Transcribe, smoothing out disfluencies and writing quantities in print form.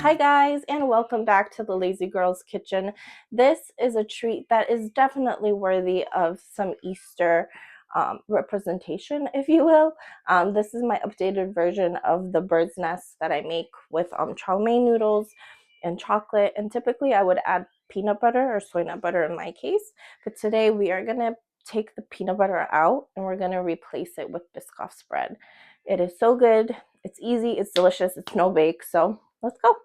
Hi guys, and welcome back to the Lazy Girls Kitchen. This is a treat that is definitely worthy of some Easter representation, if you will. This is my updated version of the bird's nest that I make with chow mein noodles and chocolate, and typically I would add peanut butter or soy nut butter in my case, but today we are going to take the peanut butter out and we're going to replace it with Biscoff spread. It is so good, it's easy, it's delicious, it's no bake, so let's go.